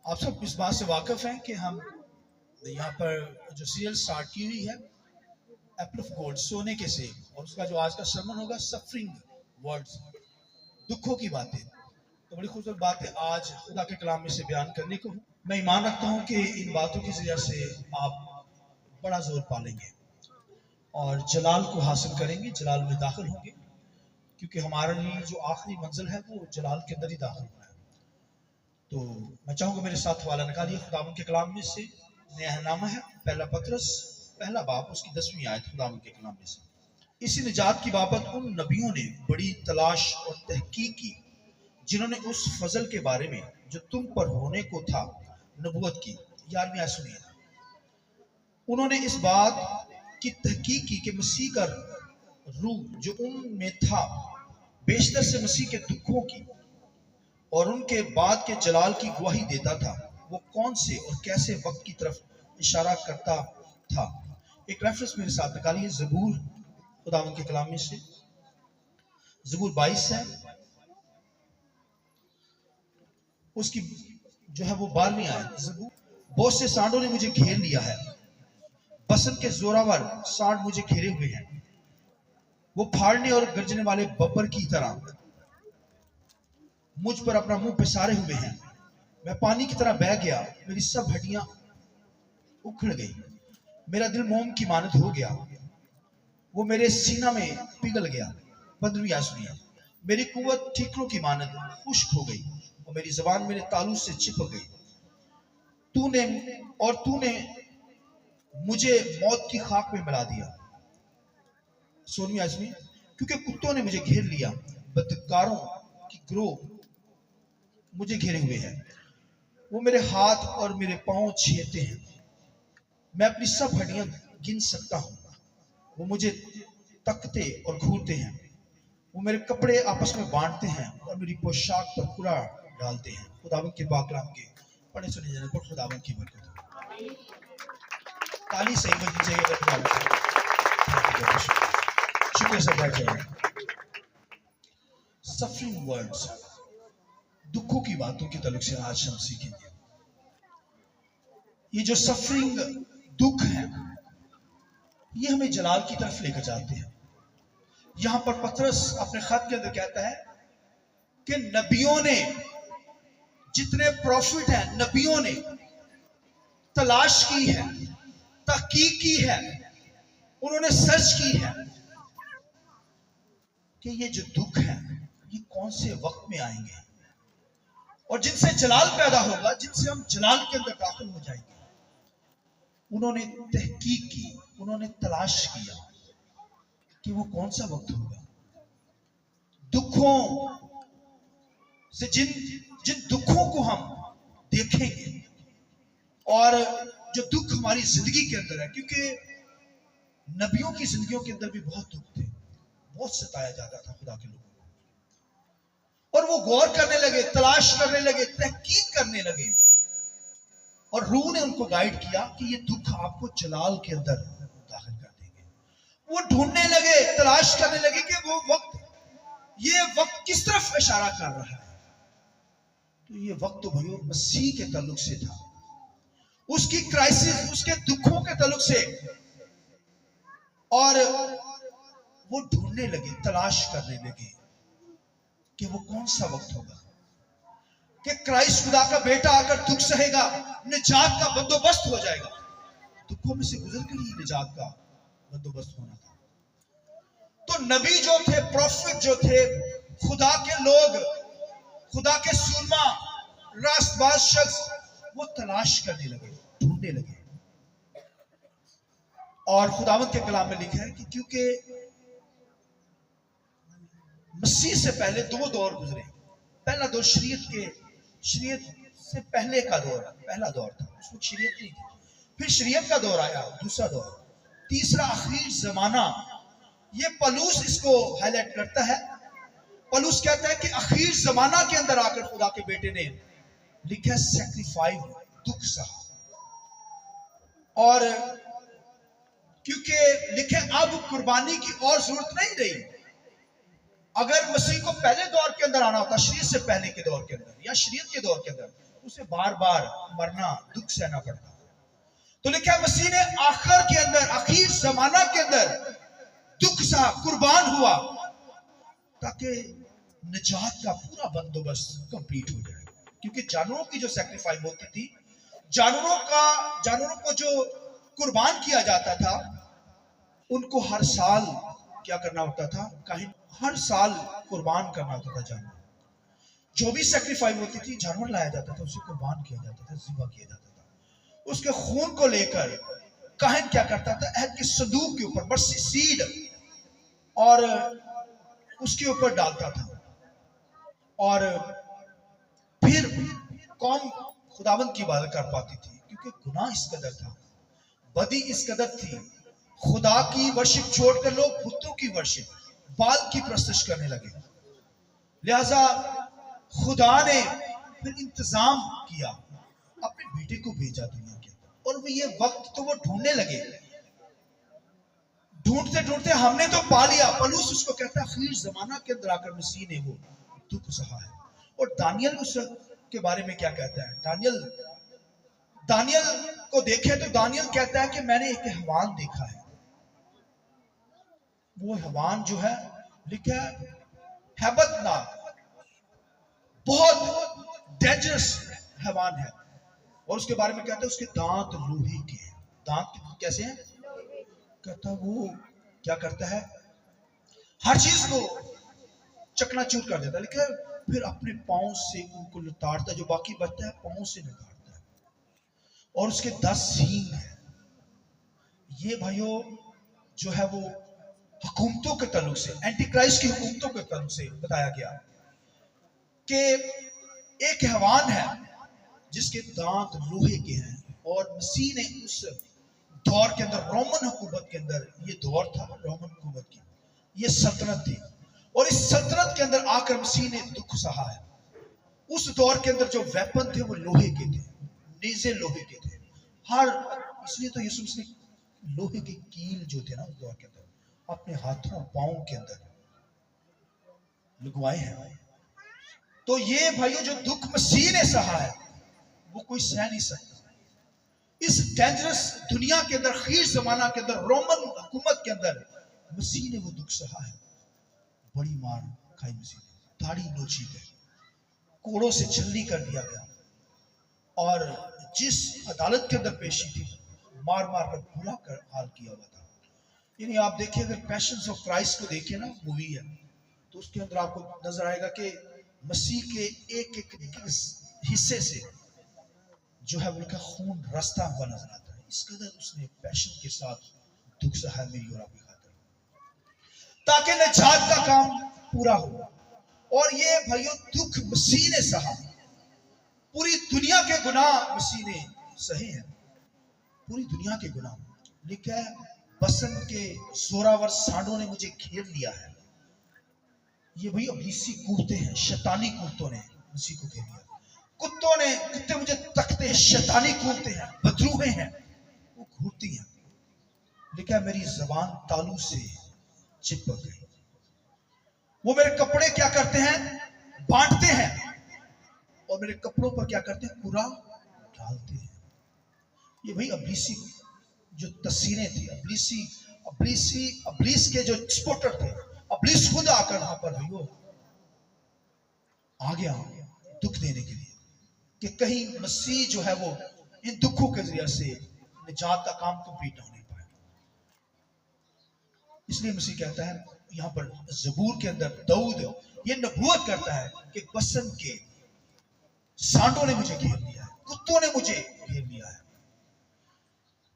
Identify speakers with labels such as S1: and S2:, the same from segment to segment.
S1: आप सब इस बात से वाकिफ हैं कि हम यहाँ पर जो सीरियल स्टार्ट की हुई है एप्पल ऑफ गोल्ड, सोने के सेब, और उसका जो आज का sermon होगा सफरिंग वर्ड्स, दुखों की बातें। तो बड़ी खूबसूरत बात है आज खुदा के कलाम में से बयान करने को। मैं ईमान रखता हूँ कि इन बातों की वजह से आप बड़ा जोर पालेंगे और जलाल को हासिल करेंगे, जलाल में दाखिल होंगे, क्योंकि हमारा लिए जो आखिरी मंजिल है वो जलाल के अंदर ही दाखिल होना है। तो मैं चाहूँगा मेरे साथ वाला निकालिए खुदावंद के कलाम में से। नया नामा है पहला पतरस पहला बाब उसकी 10वीं आयत खुदावंद के कलाम में से। इसी निजात की बाबत उन नबियों ने बड़ी तलाश और तहकीक की जिन्होंने उस फजल के बारे में जो तुम पर होने को था नबूवत की। 11वीं आयत सुनिए। उन्होंने इस बात की तहकीक की कि मसीह का रूह जो उनमें था बेशतर से मसीह के दुखों की और उनके बाद के जलाल की गवाही देता था, वो कौन से और कैसे वक्त की तरफ इशारा करता था। एक रेफरेंस मेरे साथ निकालिए ज़बूर खुदावंद के कलाम में से। ज़बूर 22 है, उसकी जो है वो 12वीं आयत। ज़बूर, बहुत से सांडों ने मुझे घेर लिया है, बसंत के जोरावर सांड मुझे घेरे हुए हैं, वो फाड़ने और गरजने वाले बब्बर की तरह मुझ पर अपना मुंह पसारे हुए हैं। मैं पानी की तरह बह गया, मेरी सब हड्डियां उखड़ गई, मेरा दिल मोम की मानद हो गया, वो मेरे सीना में पिघल गया। 15वीं आयत सुनिए। मेरी कुव्वत ठीकरों की मानद खुश्क हो गई और मेरी जबान मेरे तालू से चिपक गई। तूने मुझे मौत की खाक में मिला दिया। 16वीं आयत सुनिए। क्योंकि कुत्तों ने मुझे घेर लिया, बदकारों की ग्रोह मुझे घेरे हुए हैं, वो मेरे हाथ और मेरे पांव छेड़ते हैं, मैं अपनी सब हड्डियां गिन सकता हूं, वो मुझे तकते और घूरते हैं, वो मेरे कपड़े आपस में बांटते हैं और मेरी पोशाक पर कूड़ा डालते हैं। खुदावंद के पाक कलाम के पढ़े सुने जाने पर खुदावंद की बरकत हो। ताली सही बजनी चाहिए अगर खुदावंद शुक्र से बैठ जाए। सफरिंग वर्ड्स, दुखों की बातों के ताल्लुक से आज हम सीखेंगे। ये जो सफरिंग दुख है ये हमें जलाल की तरफ लेकर जाते हैं। यहां पर पतरस अपने खत के अंदर कहता है कि नबियों ने, जितने प्रॉफिट हैं, नबियों ने तलाश की है, तहकीक की है, उन्होंने सर्च की है कि ये जो दुख है ये कौन से वक्त में आएंगे और जिनसे जलाल पैदा होगा, जिनसे हम जलाल के अंदर दाखिल हो जाएंगे। उन्होंने तहकीक की, उन्होंने तलाश किया कि वो कौन सा वक्त होगा। दुखों से जिन दुखों को हम देखेंगे और जो दुख हमारी जिंदगी के अंदर है, क्योंकि नबियों की जिंदगियों के अंदर भी बहुत दुख थे, बहुत सताया जाता था खुदा के लोगों को, और वो गौर करने लगे, तलाश करने लगे, तहकीक करने लगे, और रूह ने उनको गाइड किया कि ये दुख आपको जलाल के अंदर दाखिल कर देंगे। वो ढूंढने लगे, तलाश करने लगे कि वो वक्त, ये वक्त किस तरफ इशारा कर रहा है। तो ये वक्त तो भाइयों मसीह के ताल्लुक से था, उसकी क्राइसिस, उसके दुखों के ताल्लुक से, और वो ढूंढने लगे, तलाश करने लगे कि वो कौन सा वक्त होगा कि क्राइस्ट खुदा का बेटा आकर दुख सहेगा, निजात का बंदोबस्त हो जाएगा। दुखों में से गुजर कर ही निजात का बंदोबस्त होना था। तो नबी जो थे, प्रॉफिट जो थे, खुदा के लोग, खुदा के सुरमा, रास्तबाज शख्स, वो तलाश करने लगे, ढूंढने लगे। और खुदावंद के कलाम में लिखा है कि क्योंकि मसीह से पहले 2 दौर गुजरे। पहला दौर शरीयत से पहले का दौर, पहला दौर था, उसमें शरीयत नहीं थी। फिर शरीयत का दौर आया, दूसरा दौर, तीसरा आखिरी जमाना। ये पलूस इसको हाईलाइट करता है। पलूस कहता है कि आखिर जमाना के अंदर आकर खुदा के बेटे ने लिखा सैक्रिफाइस, दुख सहा, और क्योंकि लिखे अब कुर्बानी की और जरूरत नहीं रही। अगर मसीह को पहले दौर के अंदर आना होता, शरीयत से पहले के दौर के अंदर या शरीयत के दौर के अंदर, उसे बार बार मरना, दुख सहना पड़ता। तो लिखा है मसीह ने आखिर के अंदर, आखिर जमाना के अंदर दुख सा कुर्बान हुआ ताकि निजात का पूरा बंदोबस्त कंप्लीट हो जाए। क्योंकि जानवरों की जो सैक्रिफाइस होती थी, जानवरों को जो कुर्बान किया जाता था, उनको हर साल क्या करना होता था, कहीं हर साल कुर्बान करना होता था। जानवर जो भी सैक्रिफाइस होती थी, जानवर लाया जाता था, उसे कुर्बान किया जाता था, ज़िबा किया जाता था। उसके खून को लेकर काहिन क्या करता था, अहद के संदूक के ऊपर मर्सी सीड और उसके ऊपर डालता था, और फिर कौम खुदावंद की इबादत कर पाती थी। क्योंकि गुनाह इस कदर था, बदी इस कदर थी, खुदा की वर्शिप छोड़कर लोग बुतों की वर्शिप, बाल की प्रस्तुत करने लगे। लिहाजा खुदा ने फिर इंतजाम किया, अपने बेटे को भेजा दुनिया के अंदर। और वो ये वक्त तो वो ढूंढने लगे, ढूंढते ढूंढते हमने तो पा लिया। पलूस उसको कहता है आखिर जमाना के अंदर आकर मसीह ने वो दुख सहा है। और दानियल उस के बारे में क्या कहता है, दानियल को देखे तो दानियल कहता है कि मैंने एक हैवान देखा है। वो हैवान जो है, लिखा है हैबतनाक, बहुत डेंजरस हैवान है। और उसके बारे में कहता है उसके दांत लोहे के हैं। दांत कैसे हैं? कहता वो क्या करता है, हर चीज को चकनाचूर कर देता है। लेकिन फिर अपने पांव से उनको लताड़ता है, जो बाकी बचता है पांव से लताड़ता है। और उसके 10 सींग है। ये भाइयों जो है वो हुकूमतों के ताल्लुक से, एंटी क्राइस्ट की हुकूमतों के ताल्लुक से बताया गया कि एक हैवान है जिसके दांत लोहे के हैं। और मसीह ने उस दौर के अंदर, रोमन हुकूमत के अंदर, ये दौर था रोमन हुकूमत की, ये सल्तनत थी, और इस सल्तनत के अंदर आकर मसीह ने दुख सहा है। उस दौर के अंदर जो वेपन थे वो लोहे के थे, नेज़े लोहे के थे। इसलिए तो यीशु मसीह ने लोहे के कील जो थे ना उस दौर के अंदर अपने हाथों पांव के अंदर लगवाए हैं। तो ये भाइयों जो दुख मसीह ने सहा है वो कोई सह नहीं सकता। इस डेंजरस दुनिया के अंदर, खीर जमाना के अंदर, रोमन हुकूमत के अंदर मसीह ने वो दुख सहा है। बड़ी मार खाई मसीह ने, दाढ़ी नोची गई, कोड़ों से छलनी कर दिया गया, और जिस अदालत के अंदर पेशी थी मार मार कर बुरा कर हाल किया हुआ था। यानी आप देखिए, अगर पैशंस ऑफ क्राइस्ट को देखिए ना, मूवी है, तो उसके अंदर आपको नजर आएगा कि मसीह के एक एक हिस्से से जो है उनका खून रास्ता हुआ नजर आता है। इस कदर उसने पैशन के साथ दुख सहा मेरी और आपकी खातिर, ताकि निजात का काम पूरा हो। और ये भाइयों दुख मसीह ने सहा, पूरी दुनिया के गुनाह मसीह ने सहे हैं, पूरी दुनिया के गुनाह। लिखा है बसंत के जोरावर सांडों ने मुझे घेर लिया है। ये भाई अबलीसी कूदते हैं, शैतानी कूदतों ने मसीह को घेर लिया। कुत्ते मुझे तकते हैं, शैतानी कूदते हैं, बदरूहे हैं, वो घूरती हैं। लिखा है मेरी जबान तालू से चिपक गई। वो मेरे कपड़े क्या करते हैं, बांटते हैं, और मेरे कपड़ों पर क्या करते हैं, कूड़ा डालते हैं। ये भाई अबलीसी जो तस्वीरें थी, अबलीस के जो एक्सपोर्टर थे, अबलीस खुद आकर वहां पर भाइयों आ गया दुख देने के लिए, कि कहीं मसीह जो है वो इन दुखों के जरिए से निजात का काम कंप्लीट होने पाए। इसलिए मसीह कहता है यहां पर ज़बूर के अंदर, दाऊद ये नबूवत करता है कि बसंत के सांडों ने मुझे घेर लिया है, कुत्तों ने मुझे घेर लिया है।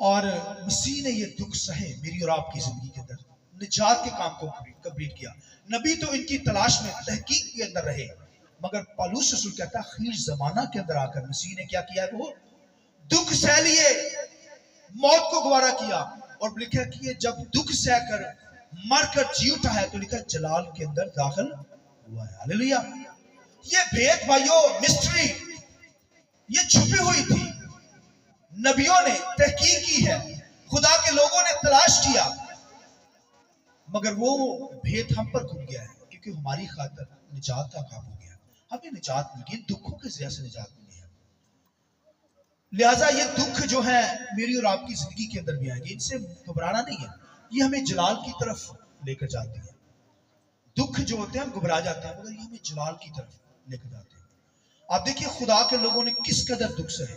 S1: और मसीह ने ये दुख सहे मेरी और आपकी जिंदगी के अंदर, निजात के काम को कंप्लीट किया। नबी तो इनकी तलाश में, तहकीक के अंदर रहे, मगर पौलुस रसूल कहता है आखिर जमाना के अंदर आकर मसीह ने क्या किया, वो दुख सह लिए, मौत को गवारा किया। और लिखा कि जब दुख सहकर मरकर जी उठा है, तो लिखा जलाल के अंदर दाखिल हुआ है। हालेलुया। ये भेद भाइयों, मिस्ट्री ये छुपी हुई थी, नबियों ने तहकीक की है, खुदा के लोगों ने तलाश किया, मगर वो भेद हम पर खुल गया है, क्योंकि हमारी खातिर निजात का काम हो गया। हमें निजात मिली, दुखों के जरिए से निजात मिली है। लिहाजा ये दुख जो है मेरी और आपकी जिंदगी के अंदर भी आएंगे, इनसे घबराना नहीं है। ये हमें जलाल की तरफ लेकर जाती है। दुख जो होते हैं हम घबरा जाते हैं, मगर ये हमें जलाल की तरफ लेकर जाते हैं। आप देखिए खुदा के लोगों ने किस कदर दुख सहे,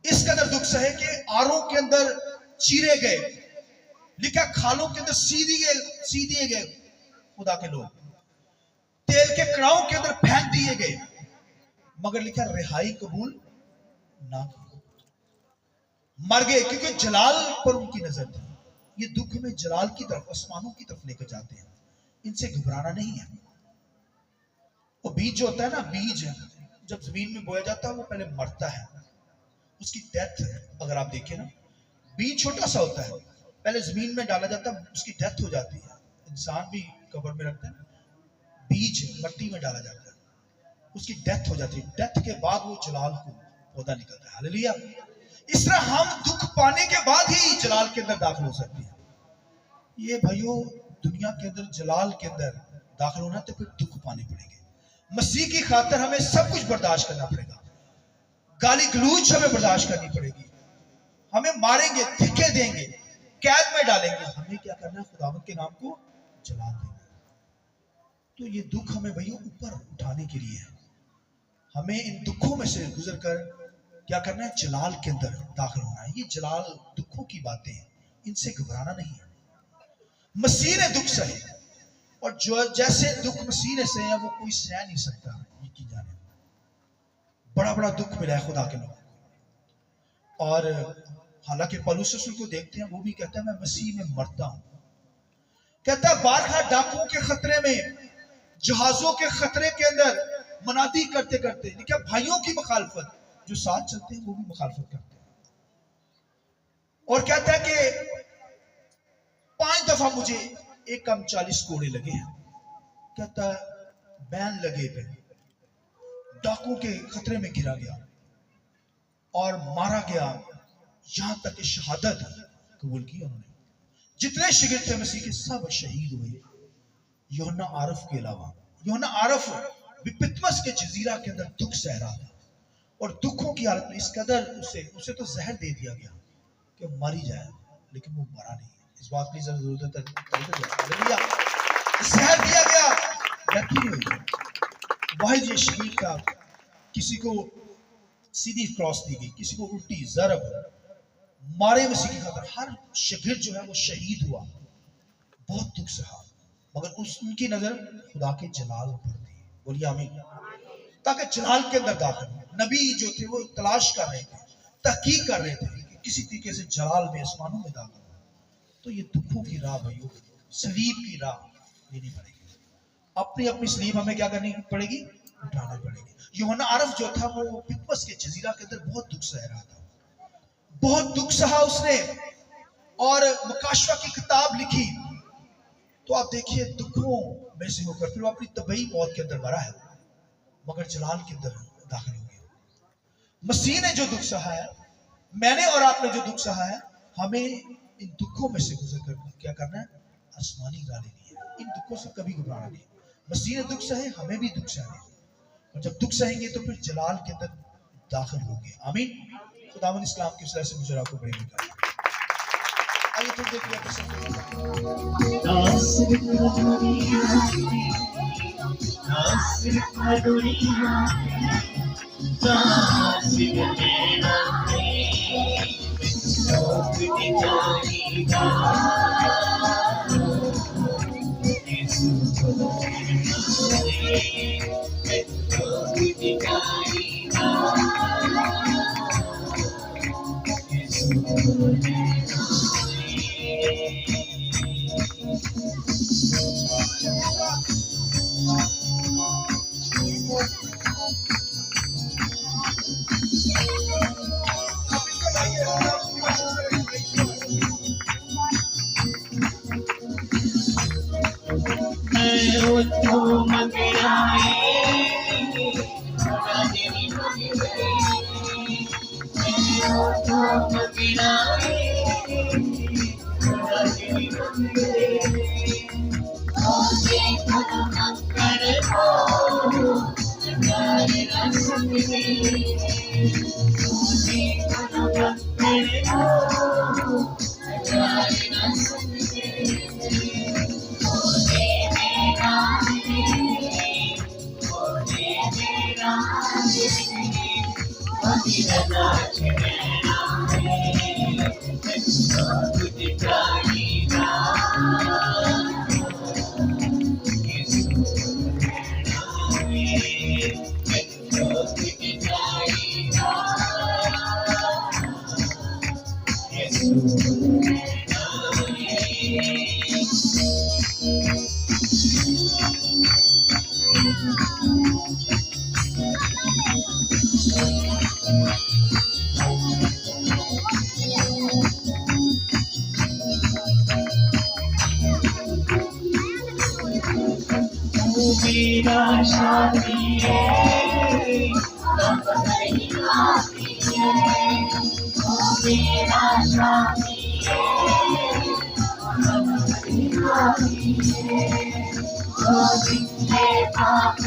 S1: इस कदर दुख सहे कि आरों के अंदर चीरे गए, लिखा खालों के अंदर सी दिए गए खुदा के लोग, तेल के कड़ाहों के अंदर फेंक दिए गए, मगर लिखा रिहाई कबूल ना की, मर गए, क्योंकि जलाल पर उनकी नजर थी। ये दुख हमें जलाल की तरफ, आसमानों की तरफ लेकर जाते हैं, इनसे घबराना नहीं है। वो बीज जो होता है ना, बीज जब जमीन में बोया जाता है वो पहले मरता है, उसकी डेथ, अगर आप देखें ना, बीज छोटा सा होता है, पहले जमीन में डाला जाता है, उसकी डेथ हो जाती है। इंसान भी कब्र में रखते हैं, बीज मट्टी में डाला जाता है, उसकी डेथ हो जाती है, डेथ के बाद वो जलाल को पौधा निकलता है। हालेलुया। इस तरह हम दुख पाने के बाद ही जलाल के अंदर दाखिल हो सकते हैं। ये भाइयों, दुनिया के अंदर जलाल के अंदर दाखिल होना तो फिर दुख पाने पड़ेंगे। मसीह की खातिर हमें सब कुछ बर्दाश्त करना पड़ेगा, गाली गलूच हमें बर्दाश्त करनी पड़ेगी, हमें मारेंगे, धिक्के देंगे, कैद में डालेंगे, हमें क्या करना है, खुदावंद के नाम को जला देना। तो ये दुख हमें भाइयों ऊपर उठाने के लिए है। हमें इन दुखों में से गुजर कर क्या करना है, जलाल के अंदर दाखिल होना है। ये जलाल दुखों की बातें हैं, इनसे घबराना नहीं है। मसीह ने दुख सहे, और जो जैसे दुख मसीह ने सहे वो कोई सह नहीं सकता। यकीन जाने बड़ा बड़ा दुख मिला है खुदा के लोगों को। और हालांकि पौलुस रसूल को देखते हैं, वो भी कहता है मैं मसीह में मरता हूं। कहता है बारहा डाकुओं के खतरे में, जहाजों के खतरे के अंदर मनादी करते करते, क्या भाइयों की मुखालफत, जो साथ चलते हैं वो भी मुखालफत करते हैं। और कहता है कि 5 दफा मुझे एक कम 40 कोड़े लगे हैं। कहता है बैन लगे पे, डाकुओं के खतरे में गिरा गया और मारा गया, यहां तक कि शहादत कबूल की उन्होंने। जितने शिगिर्द थे मसीह के सब शहीद हुए, यूहन्ना आरफ के अलावा। यूहन्ना आरफ बिपत्मस के जजीरा के अंदर दुख सह रहा था, और दुखों की हालत में इस कदर उसे तो जहर दे दिया गया कि मर ही जाए, लेकिन वो मरा नहीं। इस बात की जरूरत है, जहर दिया गया, डेथ ही नहीं हुई। वाहिद ये शहीद का, किसी को सीधी क्रॉस दी गई, किसी को उल्टी जरब, मारे मसीह की खातिर। हर शागिर्द जो है वो शहीद हुआ, बहुत दुख सहा, मगर उनकी नजर खुदा के जलाल पर थी। बोलिए आमीन। ताकि जलाल के अंदर दाखिल, नबी जो थे वो तलाश कर रहे थे, तहकीक कर रहे थे कि किसी तरीके से जलाल में, आसमानों में दाखिल हो। तो ये दुखों की राह भाइयों, सलीब की राह लेनी पड़ेगी। अपनी अपनी सलीब हमें क्या करनी पड़ेगी, उठानी पड़ेगी। यूहन्ना आरफ जो था वो बिपत्मस के जजीरा के अंदर बहुत दुख सह रहा था, बहुत दुख सहा उसने, और मकाशवा की किताब लिखी। तो आप देखिए दुखों में से होकर फिर वो अपनी तबई मौत के अंदर मरा है, मगर जलाल के अंदर दाखिल हो गया। मसीह ने जो दुख सहा है, मैंने और आपने जो दुख सहा है, हमें इन दुखों में से गुजर कर क्या करना है, आसमानी राह लेनी है। इन दुखों से कभी घबराना नहीं। मसीह ने दुख सहे, हमें भी दुख सहने, और जब दुख सहेंगे तो फिर जलाल के अंदर दाखिल होंगे। आमीन। खुदावंद इस्लाम की वजह से मुझे आपको बड़ी मिलता है। आइए तुम देखिए
S2: मेरा साथी है, मेरा साथी है, पाप